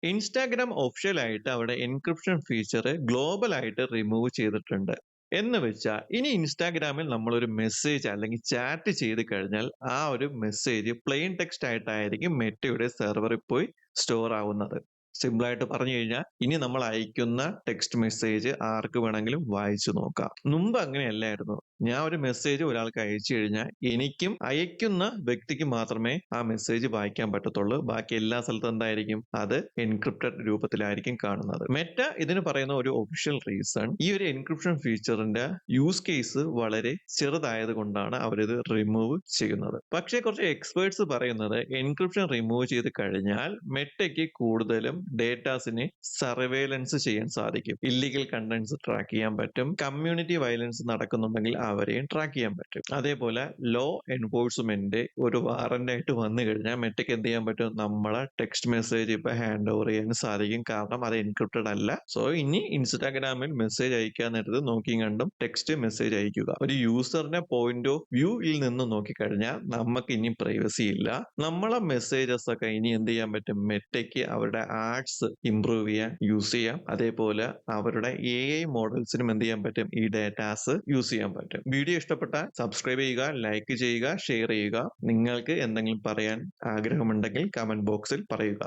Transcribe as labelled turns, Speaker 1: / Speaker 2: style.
Speaker 1: Instagram ഒഫീഷ്യലായിട്ട് അവിടെ encryption feature global ആയിട്ട് റിമൂവ് ചെയ്തിട്ടുണ്ട്. എന്ന് വെച്ചാൽ ഇനി ഇൻസ്റ്റാഗ്രാമിൽ നമ്മളൊരു മെസ്സേജ് അല്ലെങ്കിൽ ചാറ്റ് ചെയ്ത് കഴിഞ്ഞാൽ ആ ഒരു മെസ്സേജ് പ്ലെയിൻ ടെക്സ്റ്റ് ആയിട്ടായിരിക്കും മെറ്റയുടെ സെർവറിൽ പോയി സ്റ്റോർ ആവുന്നത്. സിമ്പിൾ ആയിട്ട് പറഞ്ഞു കഴിഞ്ഞാൽ ഇനി നമ്മൾ അയക്കുന്ന ടെക്സ്റ്റ് മെസ്സേജ് ആർക്ക് വേണമെങ്കിലും വായിച്ചു നോക്കാം. മുമ്പ് അങ്ങനെയല്ലായിരുന്നു. ഞാൻ ഒരു മെസ്സേജ് ഒരാൾക്ക് അയച്ചു കഴിഞ്ഞാൽ എനിക്കും അയക്കുന്ന വ്യക്തിക്ക് മാത്രമേ ആ മെസ്സേജ് വായിക്കാൻ പറ്റത്തുള്ളൂ. ബാക്കി എല്ലാ സ്ഥലത്തും എന്തായിരിക്കും, അത് എൻക്രിപ്റ്റഡ് രൂപത്തിലായിരിക്കും കാണുന്നത്. മെറ്റ ഇതിന് പറയുന്ന ഒരു ഒഫീഷ്യൽ റീസൺ, ഈ ഒരു എൻക്രിപ്ഷൻ ഫീച്ചറിന്റെ യൂസ് കേസ് വളരെ ചെറുതായത് കൊണ്ടാണ് അവരിത് റിമൂവ് ചെയ്യുന്നത്. പക്ഷേ കുറച്ച് എക്സ്പേർട്സ് പറയുന്നത് എൻക്രിപ്ഷൻ റിമൂവ് ചെയ്ത് കഴിഞ്ഞാൽ മെറ്റയ്ക്ക് കൂടുതലും ഡേറ്റാസിനെ സർവേലൻസ് ചെയ്യാൻ സാധിക്കും. ഇല്ലീഗൽ കണ്ടന്റ്സ് ട്രാക്ക് ചെയ്യാൻ പറ്റും. കമ്മ്യൂണിറ്റി വയലൻസ് നടക്കുന്നുണ്ടെങ്കിൽ അവരെയും ട്രാക്ക് ചെയ്യാൻ പറ്റും. അതേപോലെ ലോ എൻഫോഴ്സ്മെന്റ് ഒരു വാറന്റ് ആയിട്ട് വന്നു കഴിഞ്ഞാൽ മെറ്റയ്ക്ക് എന്ത് ചെയ്യാൻ പറ്റും, നമ്മളെ ടെക്സ്റ്റ് മെസ്സേജ് ഇപ്പൊ ഹാൻഡ് ഓവർ ചെയ്യാൻ സാധിക്കും. കാരണം അത് എൻക്രിപ്റ്റഡ് അല്ല. സോ ഇനി ഇൻസ്റ്റാഗ്രാമിൽ മെസ്സേജ് അയക്കാൻ നേരത്ത് നോക്കിയും കണ്ടും ടെക്സ്റ്റ് മെസ്സേജ് അയക്കുക. ഒരു യൂസറിന്റെ പോയിന്റ് ഓഫ് വ്യൂയിൽ നിന്ന് നോക്കിക്കഴിഞ്ഞാൽ നമുക്ക് ഇനി പ്രൈവസി ഇല്ല. നമ്മളെ മെസ്സേജസ് ഒക്കെ ഇനി എന്ത് ചെയ്യാൻ പറ്റും, മെറ്റയ്ക്ക് അവരുടെ ആഡ്സ് ഇംപ്രൂവ് ചെയ്യാൻ യൂസ് ചെയ്യാം. അതേപോലെ അവരുടെ AI മോഡൽസിനും എന്ത് ചെയ്യാൻ പറ്റും, ഈ ഡേറ്റാസ് യൂസ് ചെയ്യാൻ പറ്റും. വീഡിയോ ഇഷ്ടപ്പെട്ടാൽ സബ്സ്ക്രൈബ് ചെയ്യുക, ലൈക്ക് ചെയ്യുക, ഷെയർ ചെയ്യുക. നിങ്ങൾക്ക് എന്തെങ്കിലും പറയാൻ ആഗ്രഹമുണ്ടെങ്കിൽ കമന്റ് ബോക്സിൽ പറയുക.